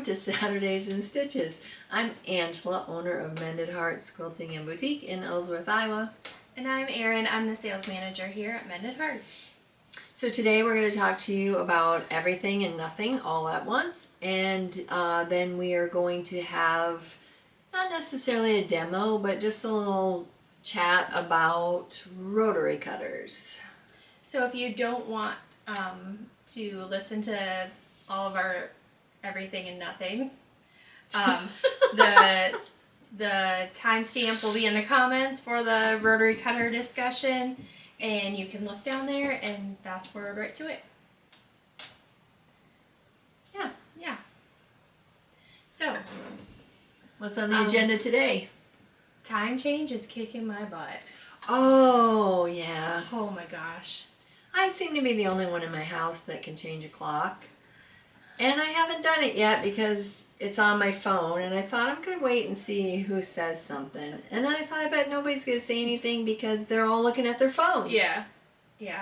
to Saturdays in Stitches. I'm Angela, owner of Mended Hearts Quilting and Boutique in Ellsworth, Iowa. And I'm Erin. I'm the sales manager here at Mended Hearts. So today we're going to talk to you about everything and nothing all at once. And then we are going to have not necessarily a demo, but just a little chat about Rotary Cutters. So if you don't want to listen to all of our everything and nothing, the timestamp will be in the comments for the Rotary Cutter discussion, and you can look down there and fast forward right to it. Yeah. So, What's on the agenda today? Time change is kicking my butt. Oh, yeah. Oh my gosh. I seem to be the only one in my house that can change a clock. And I haven't done it yet because it's on my phone, and I thought I'm going to wait and see who says something. And then I thought, I bet nobody's going to say anything because they're all looking at their phones. Yeah,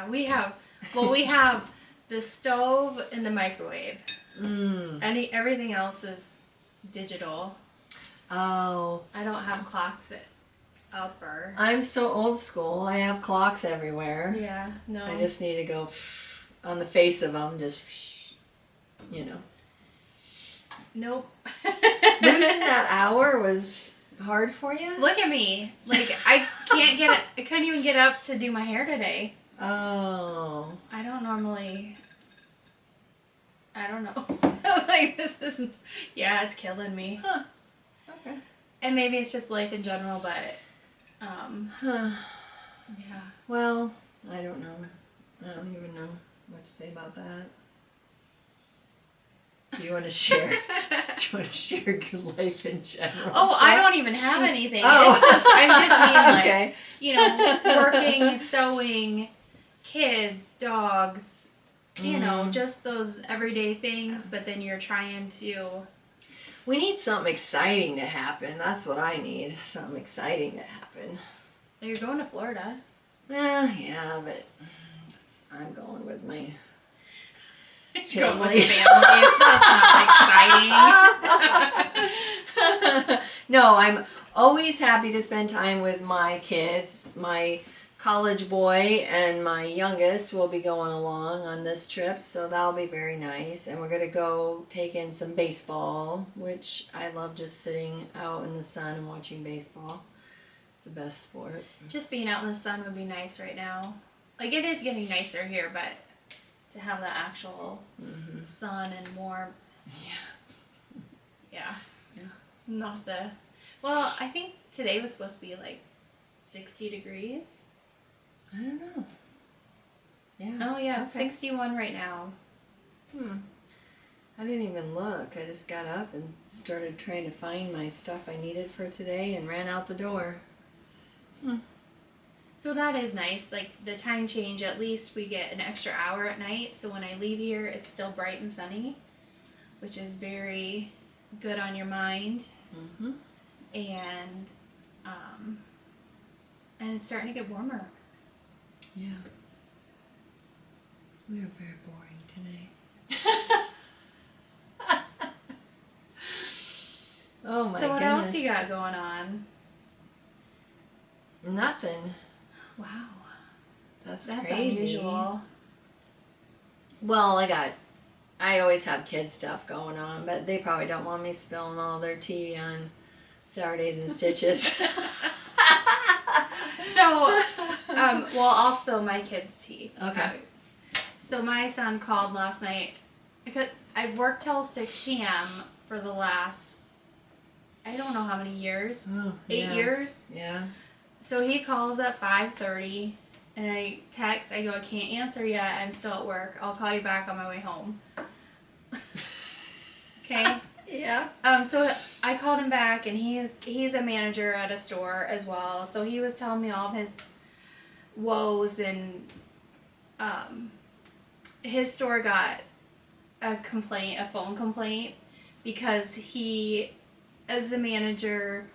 we have the stove and the microwave. Everything else is digital. Oh. I don't have clocks up or... I'm so old school. I have clocks everywhere. Yeah, no. I just need to go on the face of them, just, you know. Nope. Losing that hour was hard for you? Look at me. Like, I couldn't even get up to do my hair today. Oh. I don't know. Like, this is... Yeah, it's killing me. Huh. Okay. And maybe it's just life in general, but... Yeah. Well, I don't know. I don't even know what to say about that. Do you want to share? Do you want to share your life in general? Oh, stuff? I don't even have anything. Oh. I'm just being like, okay. Working, sewing, kids, dogs, just those everyday things, but then you're trying to... We need something exciting to happen. That's what I need. Something exciting to happen. You're going to Florida. Yeah, but I'm going with my family. Going with the family. That's not exciting. No, I'm always happy to spend time with my kids. My college boy and my youngest will be going along on this trip, so that'll be very nice. And we're going to go take in some baseball, which I love, just sitting out in the sun and watching baseball. It's the best sport. Just being out in the sun would be nice right now. Like, it is getting nicer here, but to have the actual sun and warmth. Yeah. Not the... Well, I think today was supposed to be like 60 degrees. I don't know. Yeah. Oh, yeah, okay. It's 61 right now. I didn't even look. I just got up and started trying to find my stuff I needed for today and ran out the door. So that is nice. Like, the time change, at least we get an extra hour at night. So when I leave here, it's still bright and sunny, which is very good on your mind. And it's starting to get warmer. Yeah. We are very boring today. Oh my goodness. So what else you got going on? Nothing. Wow. That's crazy. Unusual. Well, I always have kid stuff going on, but they probably don't want me spilling all their tea on Saturdays in Stitches. So, I'll spill my kids' tea. Okay. So my son called last night. I've worked till 6 p.m. for the last, I don't know how many years. 8 years? Yeah. So he calls at 5:30, and I text. I go, I can't answer yet. I'm still at work. I'll call you back on my way home. Okay? Yeah. So I called him back, and he's a manager at a store as well. So he was telling me all of his woes, and his store got a phone complaint, because he, as the manager,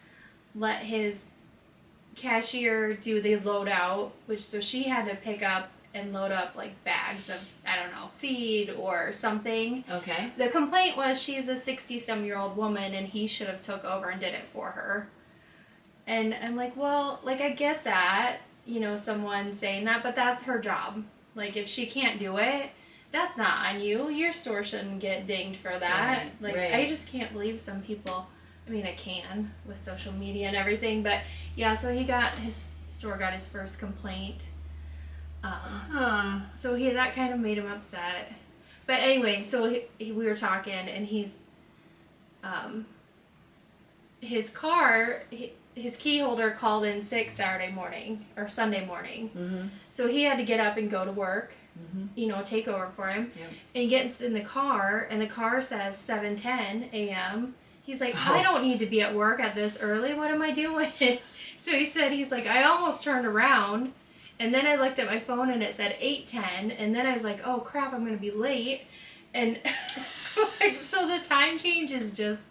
let his cashier do the load out, so she had to pick up and load up like bags of, I don't know, feed or something. Okay. The complaint was she's a 60-some-year-old woman and he should have took over and did it for her. And I'm like, well, like, I get that, you know, someone saying that, but that's her job. Like, if she can't do it, that's not on you. Your store shouldn't get dinged for that. Right, Like, right. I just can't believe some people. I mean, I can with social media and everything, but yeah, so his store got his first complaint. So that kind of made him upset. But anyway, so we were talking, and his key holder called in sick Saturday morning or Sunday morning. Mm-hmm. So he had to get up and go to work, you know, take over for him. Yep. And he gets in the car, and the car says 7:10 a.m. He's like, I don't need to be at work at this early. What am I doing? So he's like, I almost turned around, and then I looked at my phone, and it said 8:10, and then I was like, oh, crap, I'm going to be late. And so the time change is just,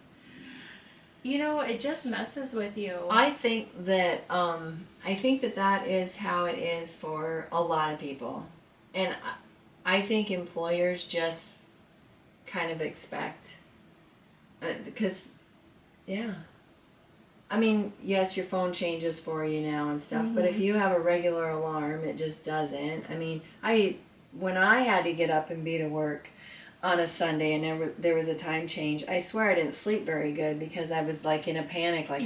you know, it just messes with you. I think that that is how it is for a lot of people. And I think employers just kind of expect... because, yeah. I mean, yes, your phone changes for you now and stuff, but if you have a regular alarm, it just doesn't. I mean, when I had to get up and be to work on a Sunday and there was a time change, I swear I didn't sleep very good because I was like in a panic, like,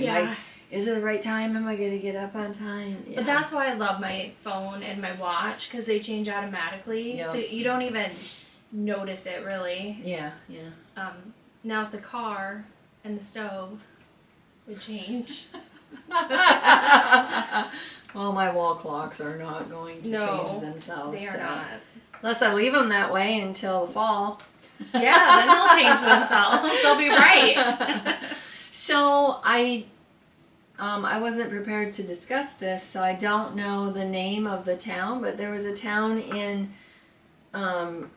is it the right time? Am I going to get up on time? Yeah. But that's why I love my phone and my watch, because they change automatically, so you don't even notice it, really. Yeah. Now if the car and the stove would change. Well, my wall clocks are not going to change themselves. They are not. Unless I leave them that way until the fall. Yeah, then they'll change themselves. They'll be right. So I wasn't prepared to discuss this, so I don't know the name of the town, but there was a town in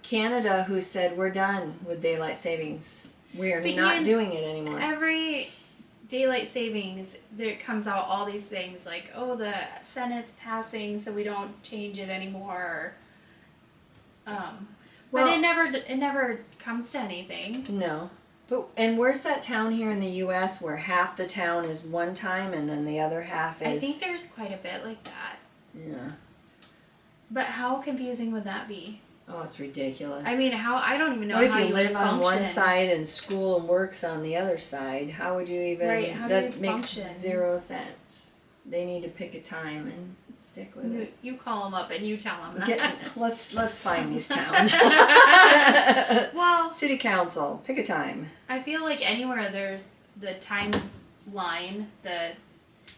Canada who said, we're done with daylight savings. We're not doing it anymore. Every daylight savings, there comes out all these things like, oh, the Senate's passing, so we don't change it anymore. But it never comes to anything. No. And where's that town here in the U.S. where half the town is one time and then the other half is... I think there's quite a bit like that. Yeah. But how confusing would that be? Oh, it's ridiculous. I mean, I don't even know how you would function. What if you live on one side and school and work's on the other side? How would you even... Right, how that do you makes function? 0 sense. They need to pick a time and stick with it. You call them up and you tell them that. Let's find these towns. Well, City Council, pick a time. I feel like anywhere there's the timeline, the,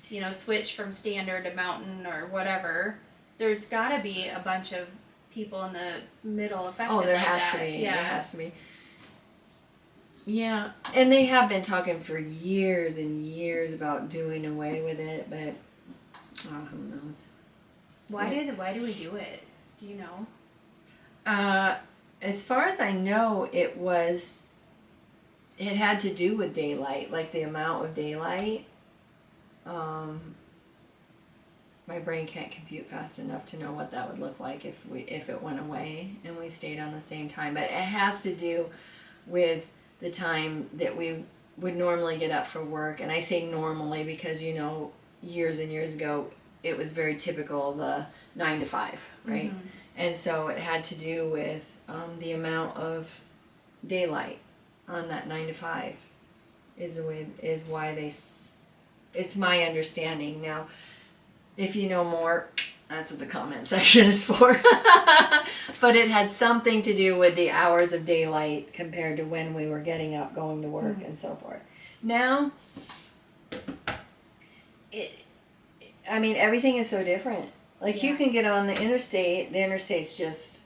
you know, switch from standard to mountain or whatever, there's got to be a bunch of people in the middle affected. Oh, there like has that. to be. Yeah. There has to be. Yeah, and they have been talking for years and years about doing away with it, but who knows? Why do we do it? Do you know? As far as I know, it had to do with daylight, like the amount of daylight. My brain can't compute fast enough to know what that would look like if it went away and we stayed on the same time. But it has to do with the time that we would normally get up for work. And I say normally because, you know, years and years ago, it was very typical, the 9 to 5, right? Mm-hmm. And so it had to do with the amount of daylight on that 9 to 5 is why it's my understanding. Now, if you know more, that's what the comment section is for. But it had something to do with the hours of daylight compared to when we were getting up, going to work, and so forth. Now, everything is so different. Like, you can get on the interstate. The interstate's just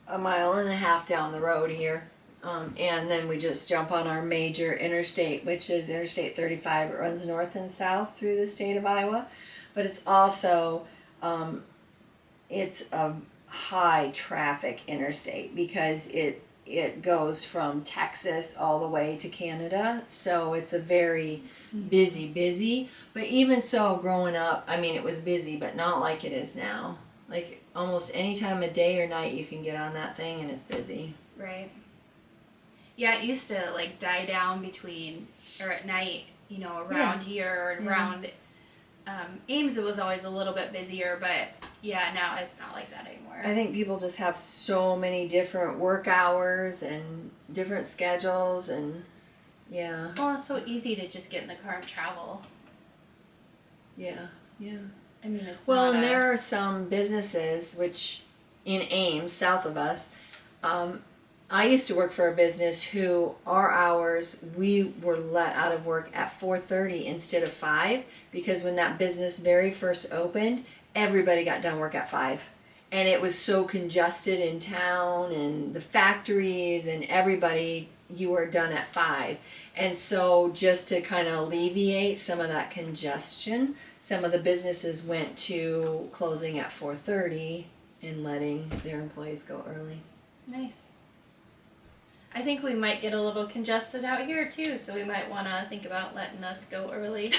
a mile and a half down the road here. And then we just jump on our major interstate, which is Interstate 35. It runs north and south through the state of Iowa. But it's also, it's a high traffic interstate because it goes from Texas all the way to Canada. So it's a very busy. But even so, growing up, it was busy, but not like it is now. Like almost any time of day or night you can get on that thing and it's busy. Right. Yeah, it used to like die down between, or at night, you know, around here or around Ames. It was always a little bit busier, but yeah, now it's not like that anymore. I think people just have so many different work hours and different schedules, and yeah. Well, it's so easy to just get in the car and travel. Yeah, yeah. I mean, it's well, not and there are some businesses which in Ames, south of us, I used to work for a business who our hours, we were let out of work at 4:30 instead of 5, because when that business very first opened, everybody got done work at 5. And it was so congested in town and the factories and everybody, you were done at 5. And so just to kind of alleviate some of that congestion, some of the businesses went to closing at 4:30 and letting their employees go early. Nice. I think we might get a little congested out here too, so we might want to think about letting us go early.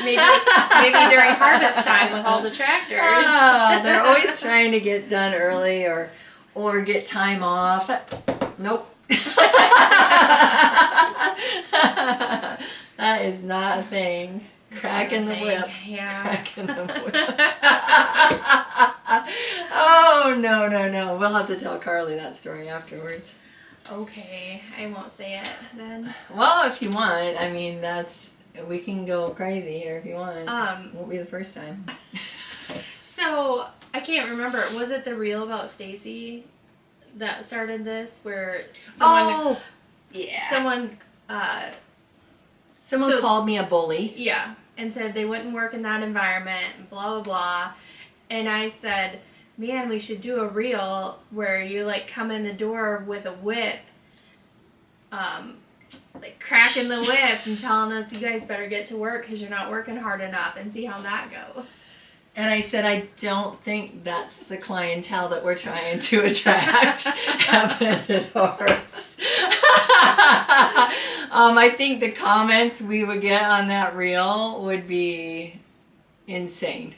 maybe during harvest time with all the tractors. They're always trying to get done early or get time off. Nope. That is not a thing. Cracking the whip. Yeah. Cracking the whip. Oh, no. We'll have to tell Carly that story afterwards. Okay, I won't say it then. Well, if you want. I mean, we can go crazy here if you want. Won't be the first time. So, I can't remember. Was it the reel about Stacy that started this? Where someone called me a bully. Yeah, and said they wouldn't work in that environment, and blah, blah, blah. And I said, man, we should do a reel where you, like, come in the door with a whip, like, cracking the whip and telling us, you guys better get to work because you're not working hard enough, and see how that goes. And I said, I don't think that's the clientele that we're trying to attract at Mended Hearts. I think the comments we would get on that reel would be insane.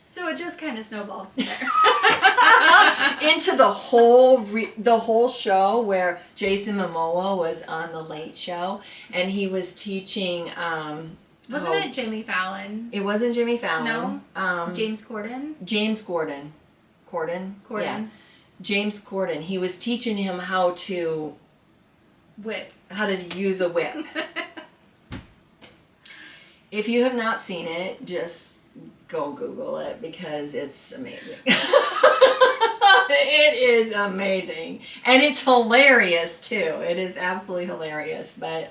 So it just kind of snowballed from there. Into the whole show where Jason Momoa was on the Late Show, and he was teaching... Wasn't it Jimmy Fallon? It wasn't Jimmy Fallon. No? James Corden? James Corden. Corden? Yeah. James Corden. He was teaching him how to... Whip. How to use a whip. If you have not seen it, just go Google it because it's amazing. It is amazing. And it's hilarious too. It is absolutely hilarious. But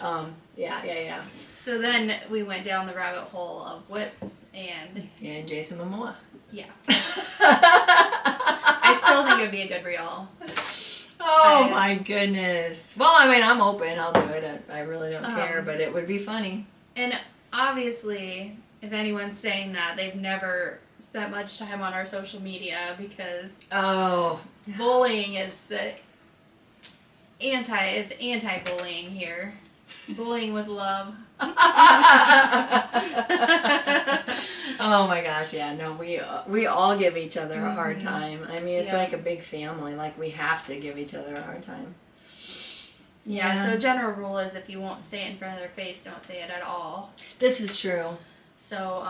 yeah. So then we went down the rabbit hole of whips and Jason Momoa. Yeah. I still think it would be a good reel. Oh my goodness. Well, I mean, I'm open. I'll do it. I really don't care, but it would be funny. And obviously, if anyone's saying that, they've never spent much time on our social media because bullying is it's anti-bullying here. Bullying with love. Oh my gosh, yeah, no, we all give each other a hard time. I mean, it's like a big family. Like, we have to give each other a hard time. Yeah, so a general rule is if you won't say it in front of their face, don't say it at all. This is true. So,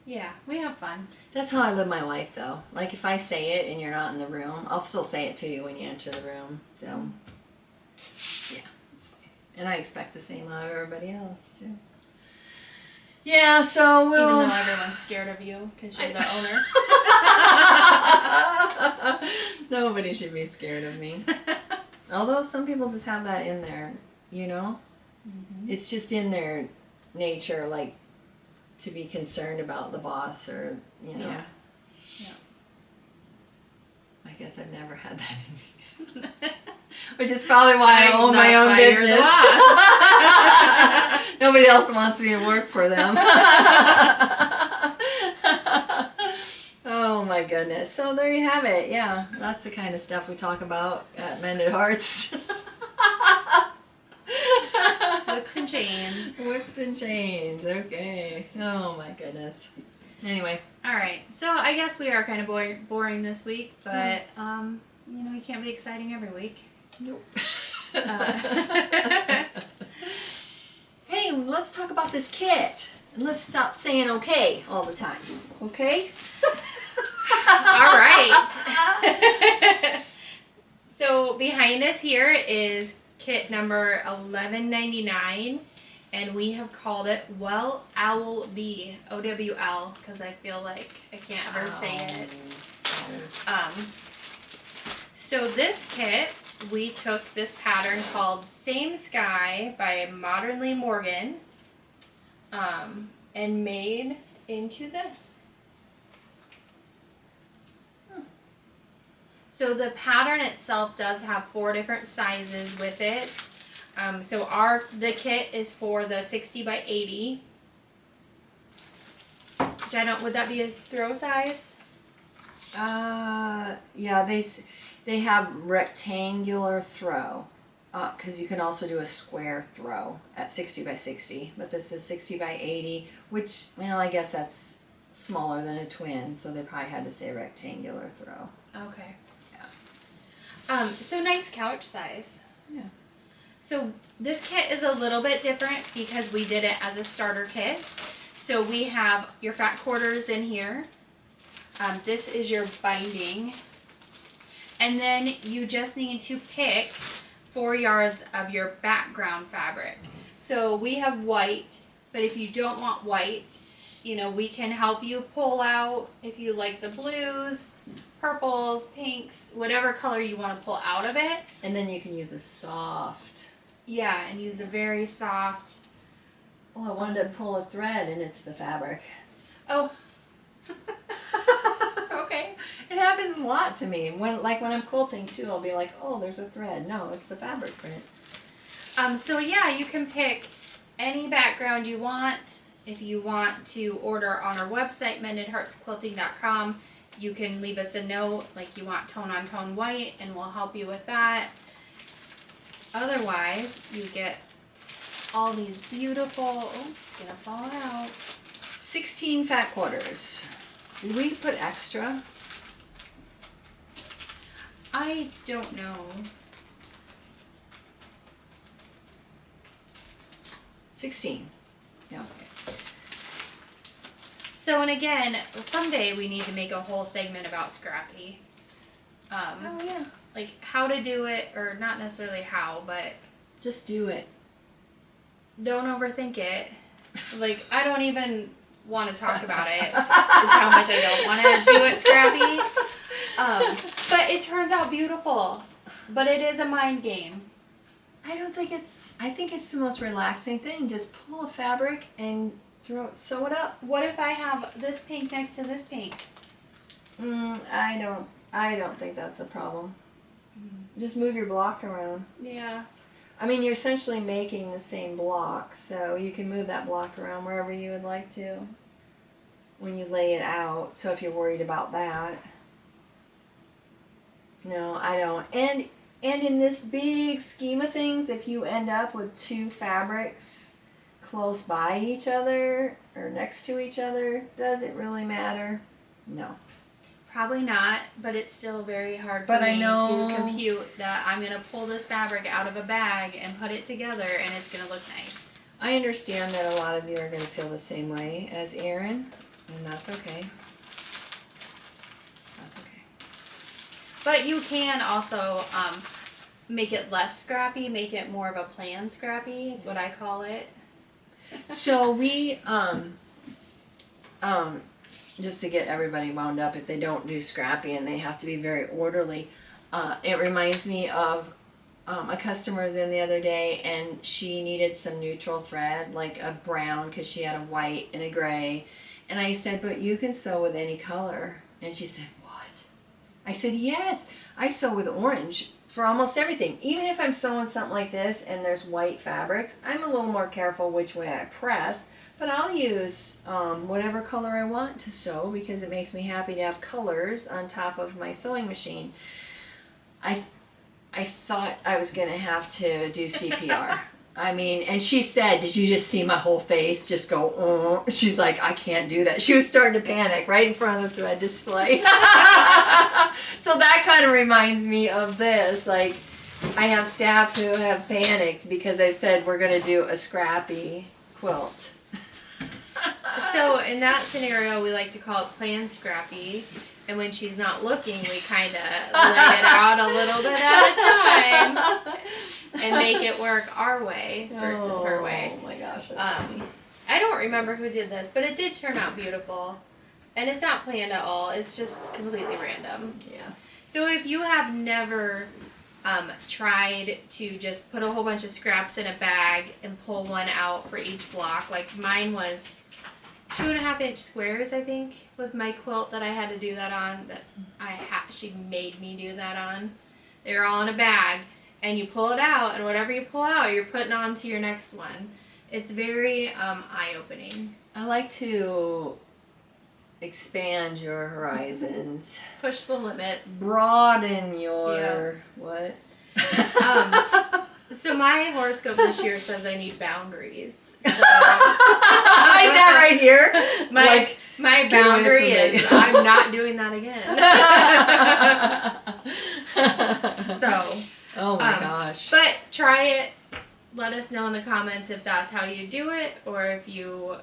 yeah, we have fun. That's how I live my life, though. Like, if I say it and you're not in the room, I'll still say it to you when you enter the room. So, yeah, it's fine. And I expect the same out of everybody else, too. Yeah, so we'll... Even though everyone's scared of you because you're the owner. Nobody should be scared of me. Although some people just have that in there, you know? Mm-hmm. It's just in their nature, like, to be concerned about the boss or, you know. Yeah. I guess I've never had that in me. Which is probably why I own my own business. Nobody else wants me to work for them. Oh my goodness. So there you have it. Yeah, that's the kind of stuff we talk about at Mended Hearts. The Whips and chains. Whips and chains. Okay. Oh my goodness. Anyway. All right. So I guess we are kind of boring this week, but you can't be exciting every week. Nope. Hey, let's talk about this kit. And let's stop saying okay all the time. Okay? All right. So behind us here is kit number 1199, and we have called it Well Owl B, OWL, because I feel like I can't ever say it. So this kit, we took this pattern called Same Sky by Modernly Morgan, and made into this. So the pattern itself does have 4 different sizes with it. So the kit is for the 60 by 80. Which would that be a throw size? Yeah, they have rectangular throw. Because you can also do a square throw at 60 by 60. But this is 60 by 80, which, well, I guess that's smaller than a twin. So they probably had to say rectangular throw. Okay. So nice couch size. Yeah. So this kit is a little bit different because we did it as a starter kit. So we have your fat quarters in here. This is your binding. And then you just need to pick 4 yards of your background fabric. So we have white, but if you don't want white, we can help you pull out if you like the blues, purples, pinks, whatever color you want to pull out of it. And then you can use a soft. Yeah, and use a very soft. Oh, I wanted to pull a thread and it's the fabric. Oh. Okay. It happens a lot to me. When I'm quilting too, I'll be like, oh, there's a thread. No, it's the fabric print. So yeah, you can pick any background you want. If you want to order on our website, mendedheartsquilting.com, you can leave us a note like you want tone on tone white and we'll help you with that. Otherwise, you get all these beautiful, oh, it's gonna fall out. 16 fat quarters. Did we put extra? I don't know. 16. Yeah, okay. So, and again, someday we need to make a whole segment about Scrappy. Oh, yeah. Like how to do it, or not necessarily how, but just do it. Don't overthink it. Like, I don't even want to talk about it. Is how much I don't want to do it, Scrappy. But it turns out beautiful. But it is a mind game. I think it's the most relaxing thing. Just pull a fabric and sew it up. What if I have this pink next to this pink? I don't think that's a problem. Just move your block around. Yeah. I mean, you're essentially making the same block, so you can move that block around wherever you would like to when you lay it out. So if you're worried about that. No, I don't. And in this big scheme of things, if you end up with 2 fabrics close by each other or next to each other, does it really matter? No. Probably not, but it's still very hard for But me I know to compute that I'm going to pull this fabric out of a bag and put it together and it's going to look nice. I understand that a lot of you are going to feel the same way as Erin, and that's okay. That's okay. But you can also make it less scrappy, make it more of a plan scrappy is what I call it. So we, just to get everybody wound up, if they don't do scrappy and they have to be very orderly, it reminds me of a customer was in the other day and she needed some neutral thread, like a brown, because she had a white and a gray. And I said, but you can sew with any color. And she said, what? I said, yes, I sew with orange for almost everything. Even if I'm sewing something like this and there's white fabrics, I'm a little more careful which way I press. But I'll use whatever color I want to sew because it makes me happy to have colors on top of my sewing machine. I thought I was going to have to do CPR. I mean, and she said, did you just see my whole face just go, oh? She's like, I can't do that. She was starting to panic right in front of the thread display. So that kind of reminds me of this. Like, I have staff who have panicked because I said we're going to do a scrappy quilt. So in that scenario, we like to call it plan scrappy. And when she's not looking, we kind of lay it out a little bit at a time and make it work our way versus her way. Oh my gosh, that's funny. I don't remember who did this, but it did turn out beautiful. And it's not planned at all. It's just completely random. Yeah. So if you have never tried to just put a whole bunch of scraps in a bag and pull one out for each block, like mine was 2.5-inch squares, I think, was my quilt that I had to do that on. That she made me do that on. They were all in a bag, and you pull it out, and whatever you pull out, you're putting on to your next one. It's very eye-opening. I like to expand your horizons. Push the limits. Broaden your what? So my horoscope this year says I need boundaries. So Is that right here? My boundary is I'm not doing that again. So. Oh my gosh. But try it. Let us know in the comments if that's how you do it, or if you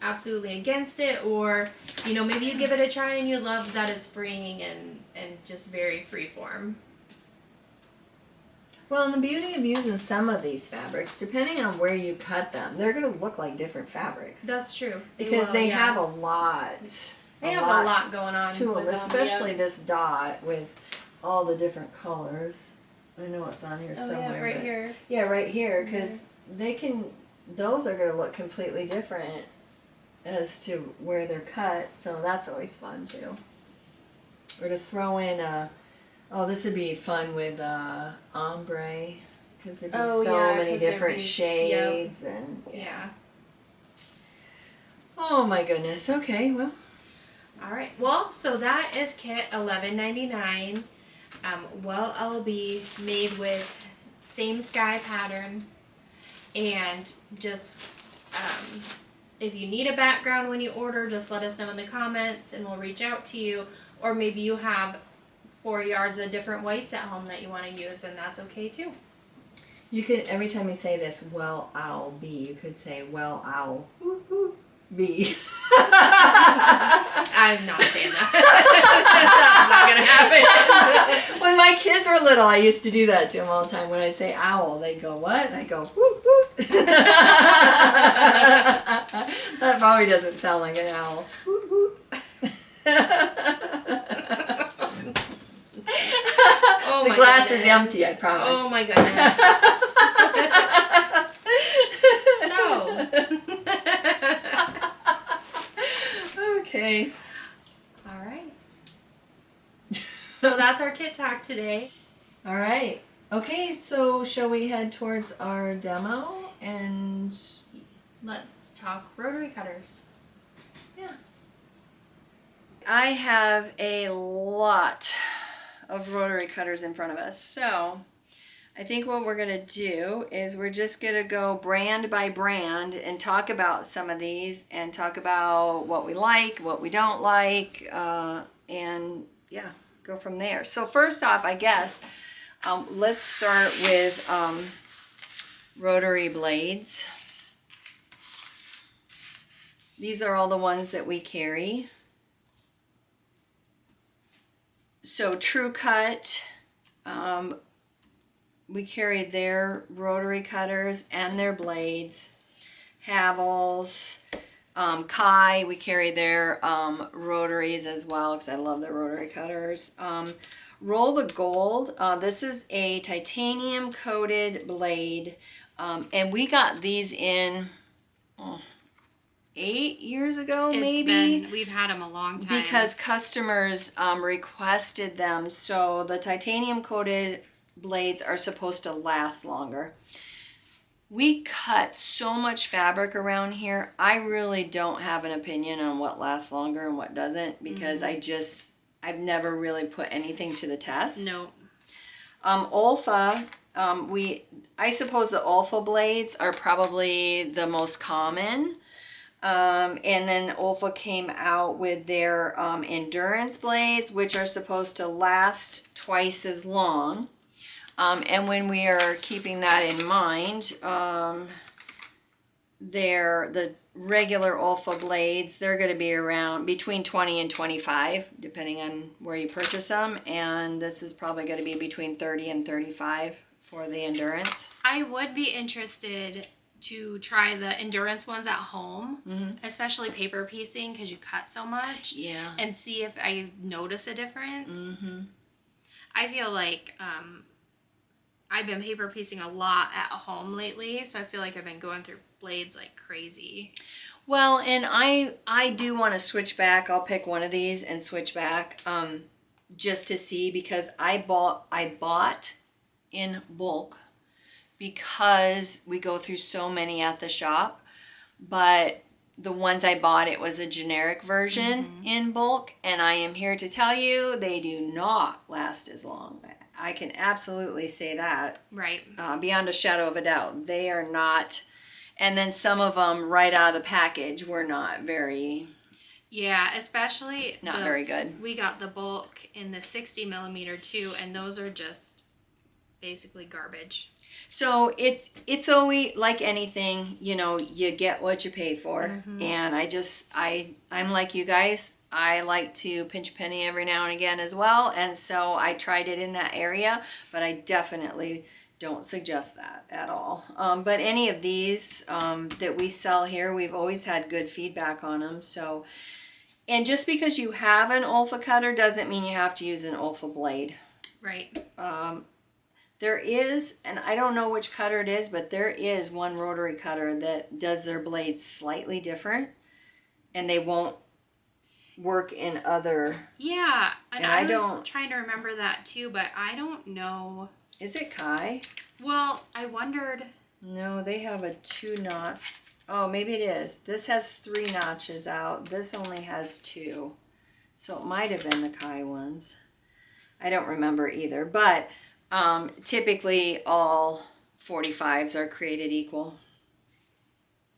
absolutely against it, or maybe you give it a try and you love that it's freeing and just very free form. Well, and the beauty of using some of these fabrics, depending on where you cut them, they're going to look like different fabrics. That's true. Because they have a lot. They have a lot going on to them, especially this dot with all the different colors. I know it's on here somewhere. Yeah, right here. Yeah, right here, because those are going to look completely different as to where they're cut, so that's always fun too. Or to throw in this would be fun with ombre, because there'd be so many different shades. Yep. And yeah. Oh my goodness. Okay, well. All right. Well, so that is kit $11.99. LB made with same sky pattern, and just if you need a background when you order, just let us know in the comments and we'll reach out to you. Or maybe you have 4 yards of different whites at home that you want to use, and that's okay too. You could, every time you say this, well, I'll be, you could say, well, I'll be. I'm not saying that. That's not going to happen. When my kids were little, I used to do that to them all the time. When I'd say owl, they'd go, what? And I'd go, whoop, whoop. That probably doesn't sound like an owl. Whoop, whoop. Oh the my glass goodness. is empty, I promise. Oh my goodness. Okay. All right. So that's our kit talk today. All right. Okay, so shall we head towards our demo and let's talk rotary cutters. Yeah. I have a lot of rotary cutters in front of us, so I think what we're going to do is we're just going to go brand by brand and talk about some of these and talk about what we like, what we don't like, and yeah, go from there. So first off, I guess, let's start with rotary blades. These are all the ones that we carry. So True Cut, we carry their rotary cutters and their blades. Havel's, Kai, we carry their rotaries as well because I love their rotary cutters. Roll the Gold, this is a titanium coated blade, and we got these in 8 years ago, maybe. We've had them a long time. Because customers requested them. So the titanium coated blades are supposed to last longer. We cut so much fabric around here. I really don't have an opinion on what lasts longer and what doesn't, because I've never really put anything to the test. No. Olfa, I suppose the Olfa blades are probably the most common. And then Olfa came out with their endurance blades, which are supposed to last twice as long. And when we are keeping that in mind, the regular Olfa blades, they're going to be around between 20 and 25, depending on where you purchase them. And this is probably going to be between 30 and 35 for the endurance. I would be interested to try the endurance ones at home, especially paper piecing, because you cut so much. Yeah. And see if I notice a difference. I feel like I've been paper piecing a lot at home lately, so I feel like I've been going through blades like crazy. Well, and I do want to switch back. I'll pick one of these and switch back just to see, because I bought in bulk because we go through so many at the shop. But the ones I bought, it was a generic version in bulk, and I am here to tell you they do not last as long. I can absolutely say that. Right. Beyond a shadow of a doubt. They are not. And then some of them right out of the package were not very... Yeah, especially... Not very good. We got the bulk in the 60 millimeter too, and those are just basically garbage. So it's always like anything, you get what you pay for. And I'm like you guys. I like to pinch a penny every now and again as well. And so I tried it in that area, but I definitely don't suggest that at all. But any of these that we sell here, we've always had good feedback on them. So, and just because you have an Olfa cutter doesn't mean you have to use an Olfa blade. Right. There is, and I don't know which cutter it is, but there is one rotary cutter that does their blades slightly different, and they won't work in other... Yeah, and I was trying to remember that too, but I don't know. Is it Kai? Well, I wondered... No, they have a 2 knots. Oh, maybe it is. This has 3 notches out. This only has 2. So it might have been the Kai ones. I don't remember either, but... typically all 45s are created equal.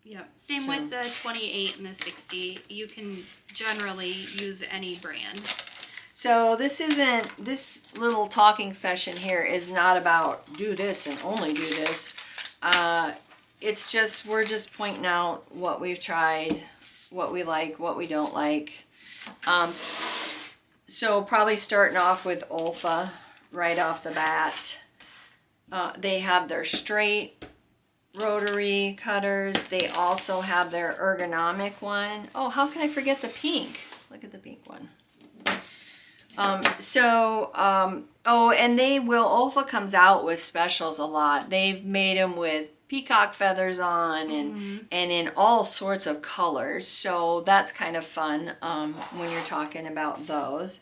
Yep. Same with the 28 and the 60. You can generally use any brand. So this little talking session here is not about do this and only do this. It's just, we're just pointing out what we've tried, what we like, what we don't like. So probably starting off with Olfa. Right off the bat. They have their straight rotary cutters. They also have their ergonomic one. Oh, how can I forget the pink? Look at the pink one. And Olfa comes out with specials a lot. They've made them with peacock feathers on and in all sorts of colors. So that's kind of fun when you're talking about those.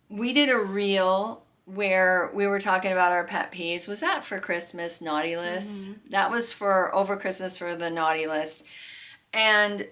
We did a reel where we were talking about our pet peeves. Was that for Christmas naughty list? That was for over Christmas for the naughty list. And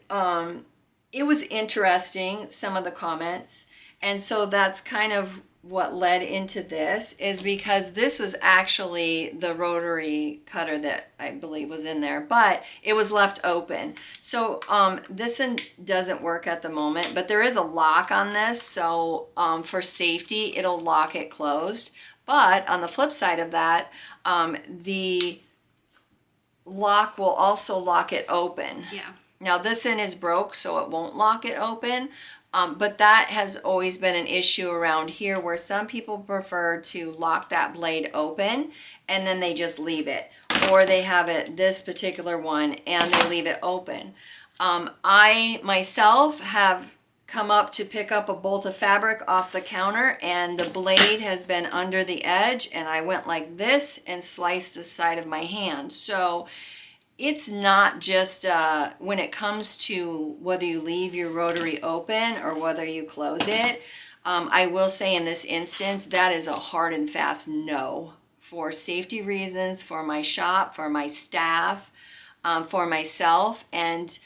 it was interesting, some of the comments. And so that's kind of what led into this, is because this was actually the rotary cutter that I believe was in there, but it was left open. So this one doesn't work at the moment, but there is a lock on this, so for safety it'll lock it closed. But on the flip side of that, the lock will also lock it open. Yeah. Now this one is broke, so it won't lock it open. But that has always been an issue around here, where some people prefer to lock that blade open and then they just leave it. Or they have it, this particular one, and they leave it open. I myself have come up to pick up a bolt of fabric off the counter, and the blade has been under the edge, and I went like this and sliced the side of my hand. So it's not just when it comes to whether you leave your rotary open or whether you close it. I will say in this instance, that is a hard and fast no, for safety reasons, for my shop, for my staff, for myself. And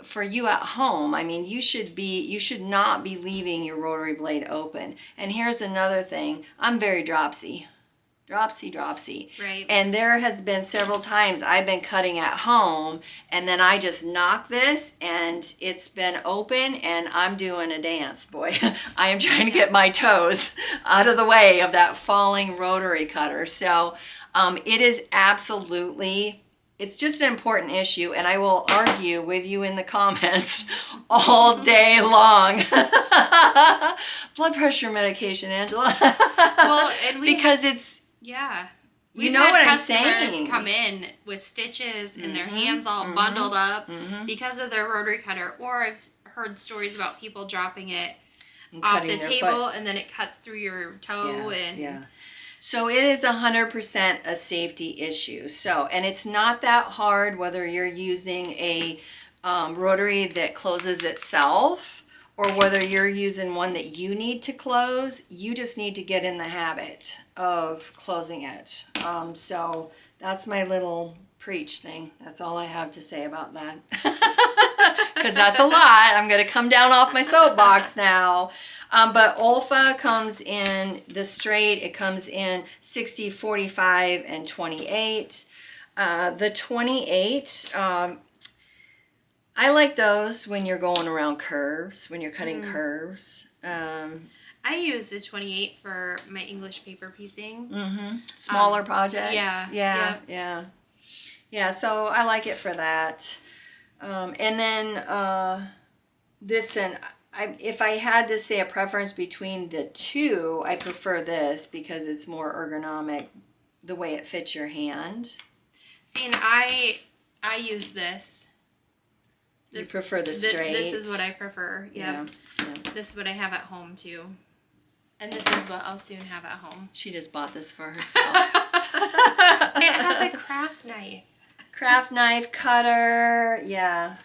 For you at home, I mean, you should not be leaving your rotary blade open. And here's another thing. I'm very dropsy. Dropsy. Right. And there has been several times I've been cutting at home and then I just knock this and it's been open and I'm doing a dance, boy. I am trying to get my toes out of the way of that falling rotary cutter. So it is absolutely, it's just an important issue, and I will argue with you in the comments all day long. Blood pressure medication, Angela. Well, and because it's, yeah. You know what I'm saying? Customers come in with stitches and their hands all bundled up because of their rotary cutter. Or I've heard stories about people dropping it off the table and then it cuts through your toe. Yeah. So it is 100% a safety issue. So, and it's not that hard whether you're using a rotary that closes itself or whether you're using one that you need to close. You just need to get in the habit of closing it. So that's my little preach thing. That's all I have to say about that. Because that's a lot. I'm going to come down off my soapbox now. But Olfa comes in the straight. It comes in 60, 45, and 28. The 28, I like those when you're going around curves, when you're cutting curves. I use the 28 for my English paper piecing. Smaller projects. Yeah. Yeah, so I like it for that. And then this, and if I had to say a preference between the two, I prefer this because it's more ergonomic, the way it fits your hand. See, and I use this. You prefer the straight? This is what I prefer, yeah. This is what I have at home, too. And this is what I'll soon have at home. She just bought this for herself. It has a craft knife. Craft knife, cutter, yeah.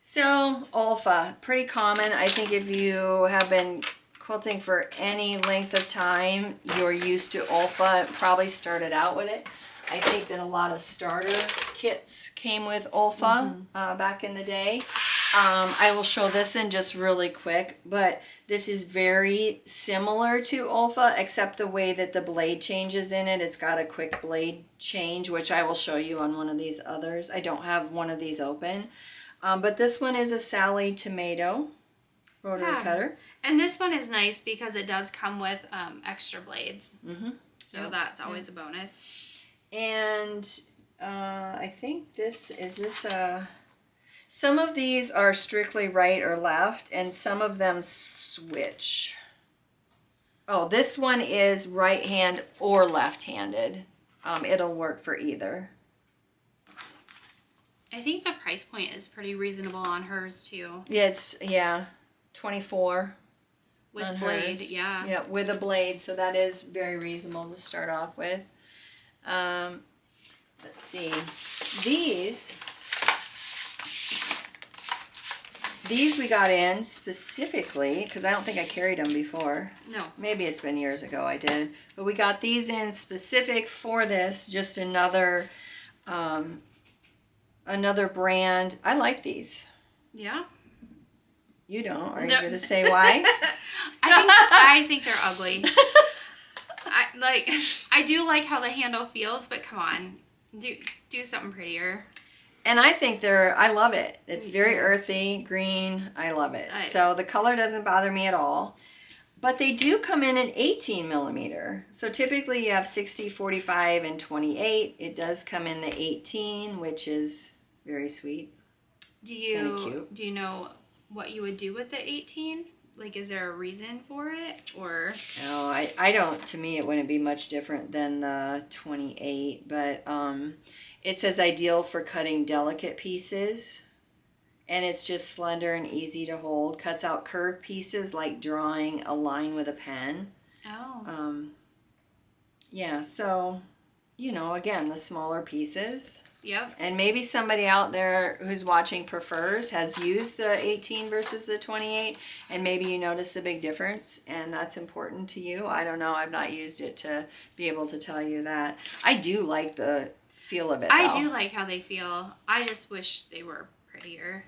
So, Olfa, pretty common. I think if you have been quilting for any length of time, you're used to Olfa. Probably started out with it. I think that a lot of starter kits came with Olfa back in the day. I will show this in just really quick, but this is very similar to Olfa, except the way that the blade changes in it. It's got a quick blade change, which I will show you on one of these others. I don't have one of these open. But this one is a Sally Tomato rotary cutter. And this one is nice because it does come with extra blades. So that's always a bonus. And I think some of these are strictly right or left, and some of them switch. Oh, this one is right hand or left-handed. It'll work for either. I think the price point is pretty reasonable on hers too. Yeah, it's 24 with blade, hers. yeah. Yeah, with a blade, so that is very reasonable to start off with. Let's see. These we got in specifically because I don't think I carried them before. No. Maybe it's been years ago I did. But we got these in specific for this, just another brand. I like these. Yeah. You don't. Are you going to say why? I think they're ugly. I do like how the handle feels, but come on. Do something prettier. And I think I love it. It's very earthy, green. I love it. So the color doesn't bother me at all. But they do come in an 18 millimeter. So typically you have 60, 45, and 28. It does come in the 18, which is very sweet. Do you know what you would do with the 18? Like, is there a reason for it, or? No, I don't. To me, it wouldn't be much different than the 28, but it says ideal for cutting delicate pieces, and it's just slender and easy to hold. Cuts out curved pieces like drawing a line with a pen. Oh. Yeah, so, again, the smaller pieces. Yep. And maybe somebody out there who's watching has used the 18 versus the 28, and maybe you notice a big difference, and that's important to you. I don't know. I've not used it to be able to tell you that. I do like the feel of it, though. I do like how they feel. I just wish they were prettier.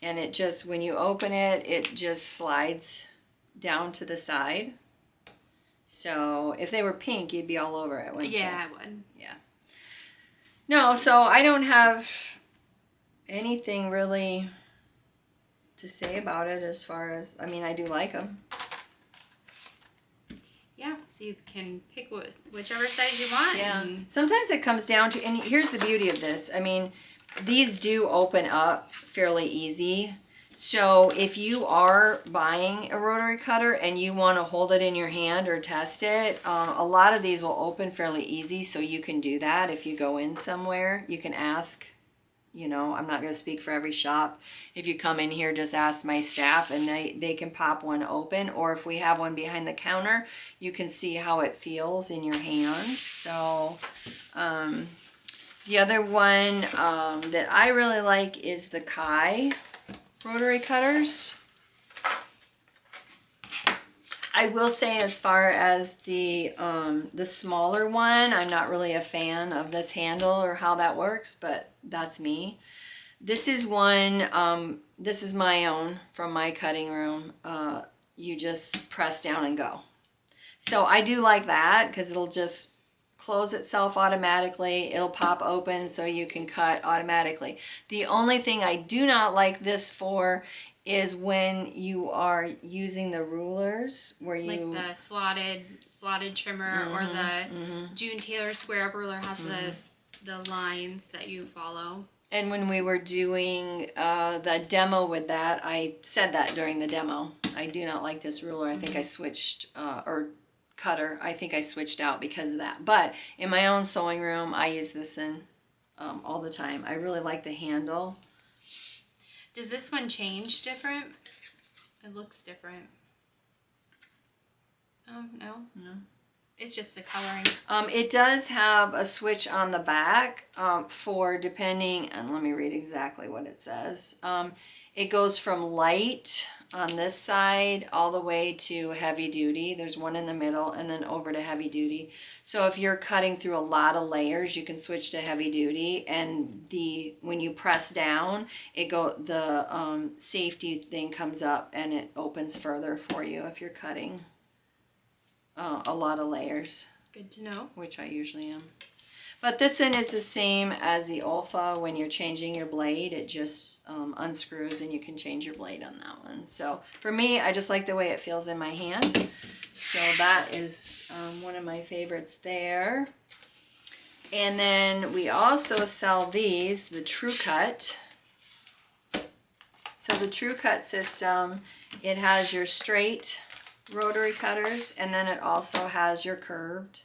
And it just, when you open it, it just slides down to the side. So if they were pink, you'd be all over it, wouldn't you? Yeah, I would. Yeah. No, so I don't have anything really to say about it as far as, I mean, I do like them. Yeah, so you can pick whichever size you want. Yeah. Sometimes it comes down to, and here's the beauty of this. I mean, these do open up fairly easy. So if you are buying a rotary cutter and you want to hold it in your hand or test it, a lot of these will open fairly easy. So you can do that if you go in somewhere. You can ask, you know, I'm not going to speak for every shop. If you come in here, just ask my staff and they can pop one open. Or if we have one behind the counter, you can see how it feels in your hand. So the other one that I really like is the Kai rotary cutters. I will say, as far as the smaller one, I'm not really a fan of this handle or how that works, but that's me. This is one, this is my own from my cutting room. You just press down and go. So I do like that because it'll just close itself automatically. It'll pop open so you can cut automatically. The only thing I do not like this for is when you are using the rulers where you... Like the slotted trimmer, or the June Taylor square up ruler has the lines that you follow. And when we were doing the demo with that, I said that during the demo. I do not like this ruler. I think I switched, or cutter, I think I switched out because of that. But in my own sewing room, I use this in all the time. I really like the handle. Does this one change different? It looks different. Oh, no? No. It's just the coloring. It does have a switch on the back for depending, and let me read exactly what it says. It goes from light on this side all the way to heavy duty. There's one in the middle and then over to heavy duty. So if you're cutting through a lot of layers, you can switch to heavy duty, and when you press down, the safety thing comes up and it opens further for you if you're cutting a lot of layers. Good to know. Which I usually am. But this one is the same as the Olfa. When you're changing your blade, it just unscrews and you can change your blade on that one. So for me, I just like the way it feels in my hand. So that is one of my favorites there. And then we also sell these, the True Cut. So the True Cut system, it has your straight rotary cutters, and then it also has your curved.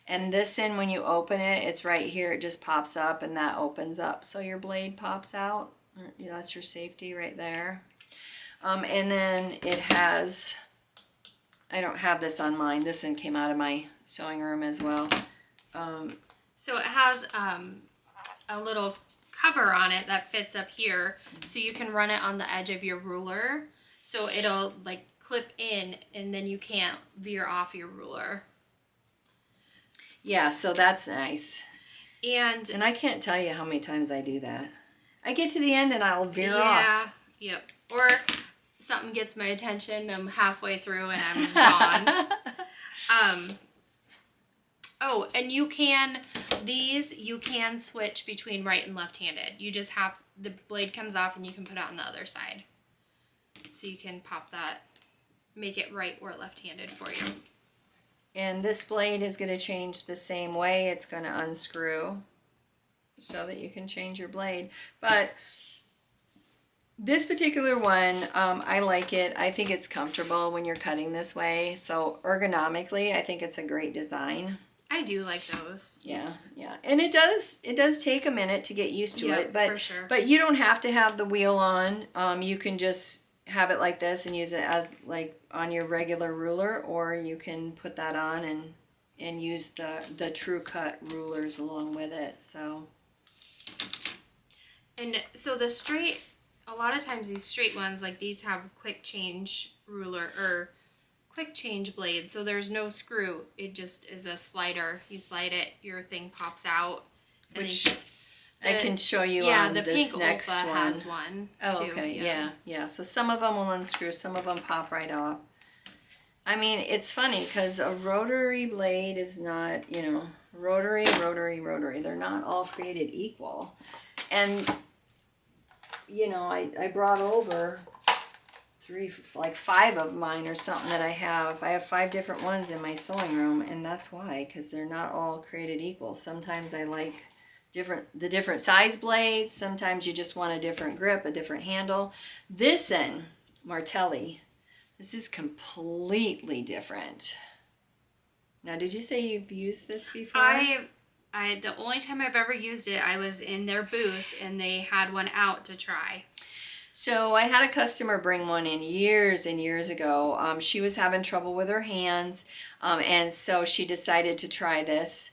And this one, when you open it, it's right here. It just pops up and that opens up. So your blade pops out. That's your safety right there. And then it has, I don't have this on mine. This one came out of my sewing room as well. So it has a little cover on it that fits up here. So you can run it on the edge of your ruler. So it'll like clip in and then you can't veer off your ruler. Yeah, so that's nice. And I can't tell you how many times I do that. I get to the end and I'll veer off. Yeah, yep. Or something gets my attention, I'm halfway through and I'm gone. Oh, and you can switch between right and left-handed. You just have, the blade comes off and you can put it on the other side. So you can pop that, make it right or left-handed for you. And this blade is going to change the same way. It's going to unscrew so that you can change your blade. But this particular one, I like it. I think it's comfortable when you're cutting this way. So ergonomically, I think it's a great design. I do like those. Yeah, yeah. And it does take a minute to get used to it. But, for sure. But you don't have to have the wheel on. You can just have it like this and use it as like on your regular ruler, or you can put that on and use the True Cut rulers along with it. So, and so the straight, a lot of times these straight ones like these have quick change ruler or quick change blade, so there's no screw. It just is a slider. You slide it, your thing pops out. And I can show you on the this pink next Olfa one. has one. Oh, too. okay, yeah. So some of them will unscrew, some of them pop right off. I mean, it's funny because a rotary blade is not, you know, rotary. They're not all created equal. And, you know, I brought over 5 of mine or something that I have. I have 5 different ones in my sewing room, and that's why, because they're not all created equal. Sometimes I like the different size blades. Sometimes you just want a different grip, a different handle. This and Martelli. This is completely different. Now, did you say you've used this before? The only time I've ever used it, I was in their booth and they had one out to try. So I had a customer bring one in years and years ago. She was having trouble with her hands, and so she decided to try this.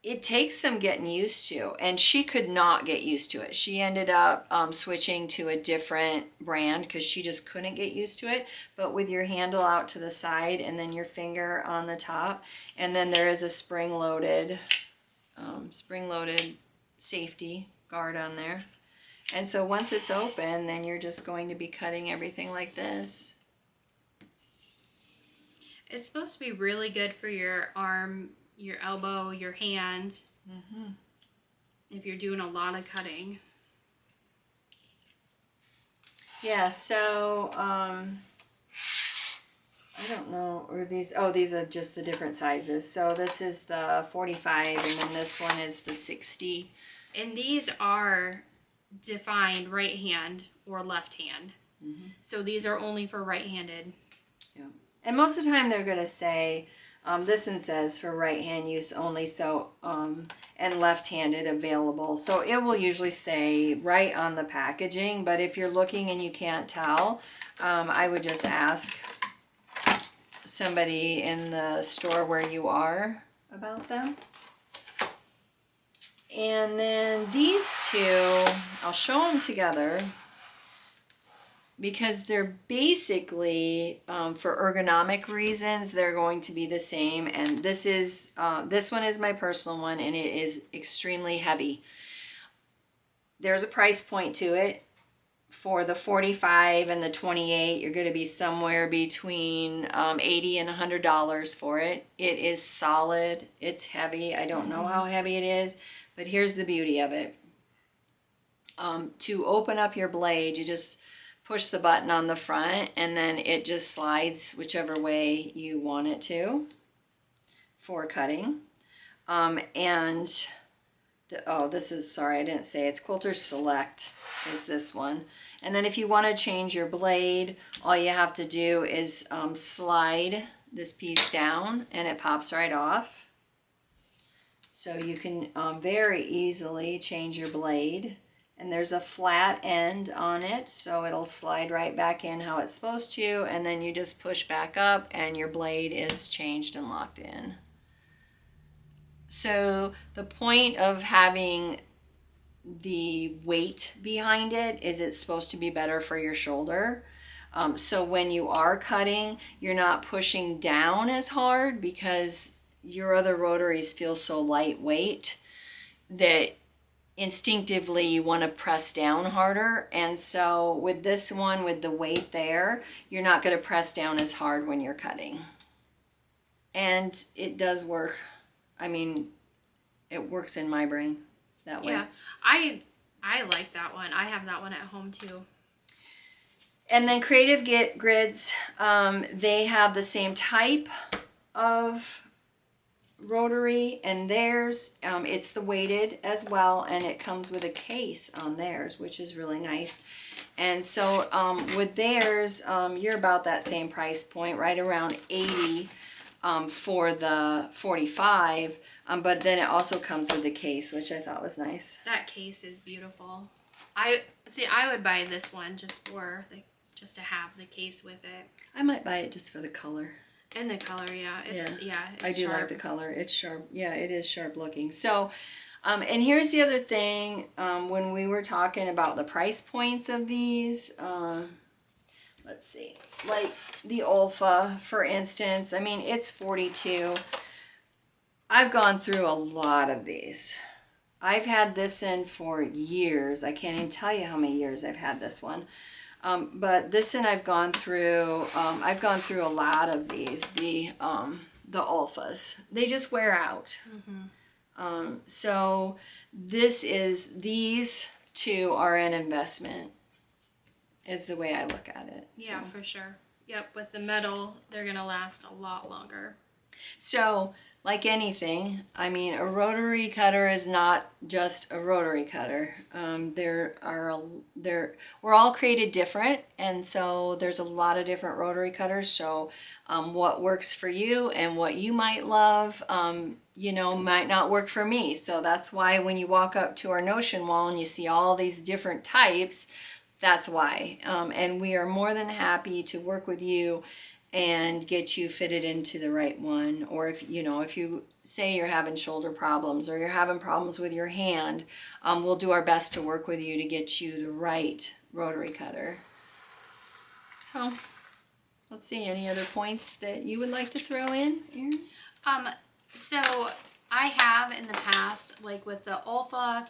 It takes some getting used to, and she could not get used to it. She ended up switching to a different brand because she just couldn't get used to it. But with your handle out to the side and then your finger on the top, and then there is a spring-loaded safety guard on there. And so once it's open, then you're just going to be cutting everything like this. It's supposed to be really good for your arm, your elbow, your hand, if you're doing a lot of cutting. Yeah, so I don't know, or these are just the different sizes. So this is the 45, and then this one is the 60. And these are defined right hand or left hand. So these are only for right-handed. Yeah. And most of the time they're going to say, this one says for right hand use only, so and left-handed available. So it will usually say right on the packaging, but if you're looking and you can't tell, I would just ask somebody in the store where you are about them. And then these two, I'll show them together because they're basically, for ergonomic reasons, they're going to be the same. And this one is my personal one, and it is extremely heavy. There's a price point to it. For the 45 and the 28, you're going to be somewhere between $80 and $100 for it. It is solid. It's heavy. I don't know how heavy it is, but here's the beauty of it. To open up your blade, you just push the button on the front, and then it just slides whichever way you want it to for cutting. This is, sorry, I didn't say, it's Quilter Select is this one. And then if you want to change your blade, all you have to do is slide this piece down and it pops right off. So you can very easily change your blade. And there's a flat end on it, so it'll slide right back in how it's supposed to, and then you just push back up and your blade is changed and locked in. So the point of having the weight behind it is it's supposed to be better for your shoulder. So when you are cutting, you're not pushing down as hard because your other rotaries feel so lightweight that instinctively you want to press down harder. And so with this one, with the weight there, you're not going to press down as hard when you're cutting. And it does work. I mean, it works in my brain that way. Yeah, I like that one. I have that one at home too. And then Creative Grids, they have the same type of rotary, and theirs, it's the weighted as well, and it comes with a case on theirs, which is really nice. And so with theirs, you're about that same price point, right around $80 for the 45, but then it also comes with the case, which I thought was nice. That case is beautiful. I would buy this one just to have the case with it. I might buy it just for the color. And the color, yeah. It's I do sharp. like the color. It's sharp. Yeah, it is sharp looking. So, and here's the other thing. When we were talking about the price points of these, let's see. Like the Olfa, for instance. I mean, it's $42. I've gone through a lot of these. I've had this in for years. I can't even tell you how many years I've had this one. But this one I've gone through a lot of these, the Olfas. They just wear out. So these two are an investment, is the way I look at it. Yeah, for sure. Yep, with the metal, they're going to last a lot longer. So, like anything, I mean, a rotary cutter is not just a rotary cutter. We're all created different, and so there's a lot of different rotary cutters. So, what works for you and what you might love, might not work for me. So that's why when you walk up to our Notion wall and you see all these different types, that's why. And we are more than happy to work with you and get you fitted into the right one. Or if you say you're having shoulder problems or you're having problems with your hand, we'll do our best to work with you to get you the right rotary cutter. So let's see, any other points that you would like to throw in, Erin? So I have in the past, like with the Olfa,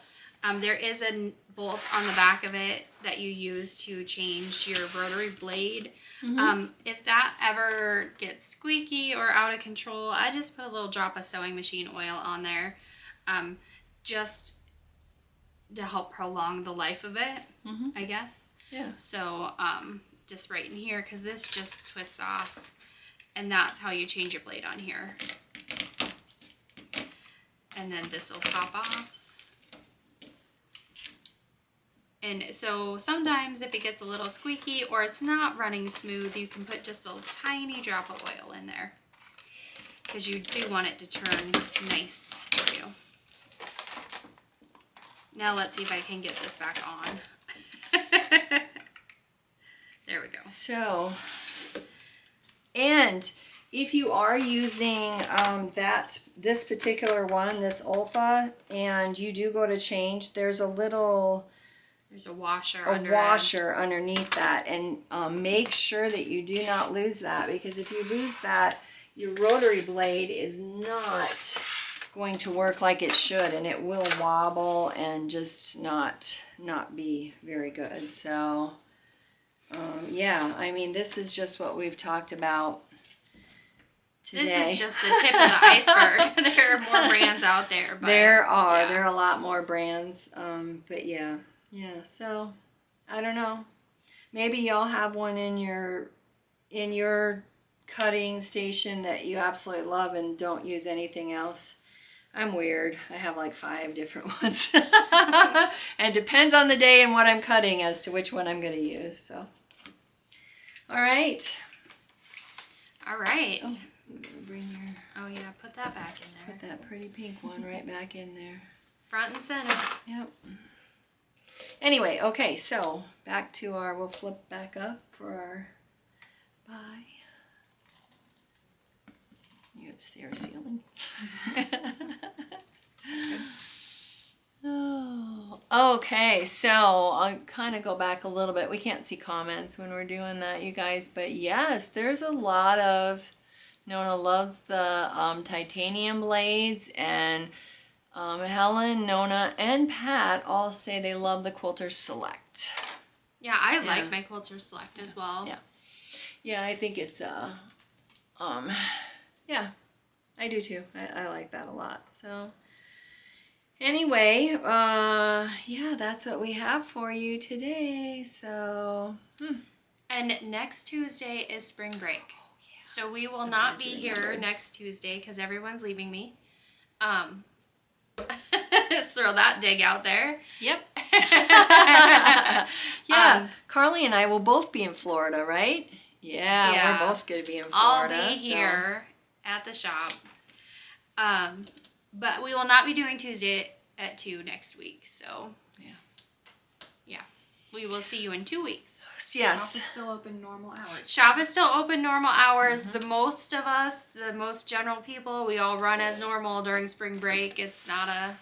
there is a bolt on the back of it that you use to change your rotary blade. If that ever gets squeaky or out of control, I just put a little drop of sewing machine oil on there, just to help prolong the life of it, I guess. Yeah. So just right in here, because this just twists off, and that's how you change your blade on here. And then this will pop off. And so sometimes if it gets a little squeaky or it's not running smooth, you can put just a tiny drop of oil in there, because you do want it to turn nice for you. Now let's see if I can get this back on. There we go. So, and if you are using this particular one, this Olfa, and you do go to change, there's a washer underneath that, and make sure that you do not lose that, because if you lose that, your rotary blade is not going to work like it should, and it will wobble and just not be very good. So yeah, I mean, this is just what we've talked about today. This is just the tip of the iceberg. There are more brands out there. But, there are a lot more brands, but yeah, so I don't know, maybe y'all have one in your cutting station that you absolutely love and don't use anything else. I'm weird. I have like 5 different ones. And depends on the day and what I'm cutting as to which one I'm going to use. So, all right. Oh, yeah, put that back in there. Put that pretty pink one right back in there. Front and center. Yep. Anyway, okay, so back to we'll flip back up for our bye. You have to see our ceiling. Oh, okay, so I'll kind of go back a little bit. We can't see comments when we're doing that, you guys, but yes, there's a lot of, Nona loves the titanium blades, and Helen, Nona, and Pat all say they love the Quilter Select. Yeah, I like my Quilter Select as well. Yeah, I think it's yeah, I do too. I like that a lot. So anyway, yeah, that's what we have for you today. So and next Tuesday is spring break. Oh, yeah. So we will not be here next Tuesday because everyone's leaving me. Just throw that dig out there. Yep. Yeah, Carly and I will both be in Florida, right? Yeah, we're both going to be in Florida. I'll be here at the shop. But we will not be doing Tuesday at 2 next week. So, yeah. We will see you in 2 weeks. Yes. Shop is still open normal hours. Shop is still open normal hours. The most of us, the most general people, we all run as normal during spring break. It's not a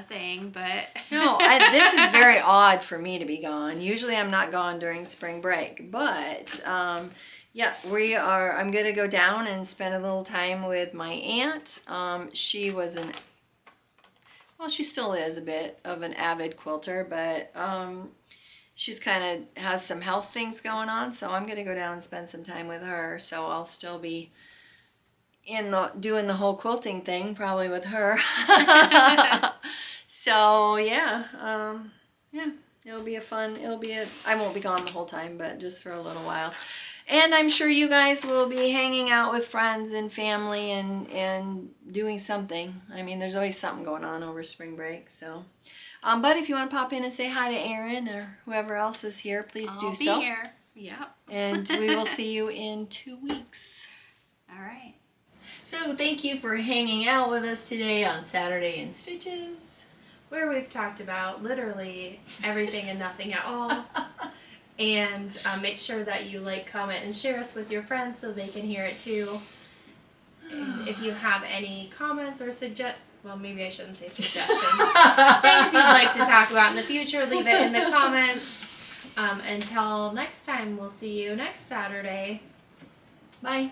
thing, but no, this is very odd for me to be gone. Usually I'm not gone during spring break, but yeah, I'm going to go down and spend a little time with my aunt. She was well, she still is a bit of an avid quilter, but she's kind of has some health things going on, so I'm gonna go down and spend some time with her. So I'll still be doing the whole quilting thing probably with her. So yeah, it'll be I won't be gone the whole time, but just for a little while. And I'm sure you guys will be hanging out with friends and family and doing something. I mean, there's always something going on over spring break. So, but if you want to pop in and say hi to Erin or whoever else is here, please do so. I'll be here. Yep. And we will see you in 2 weeks. All right. So thank you for hanging out with us today on Saturday in Stitches, where we've talked about literally everything and nothing at all. And make sure that you like, comment, and share us with your friends so they can hear it too. And if you have any comments or well, maybe I shouldn't say suggestions. Things you'd like to talk about in the future, leave it in the comments. Until next time, we'll see you next Saturday. Bye.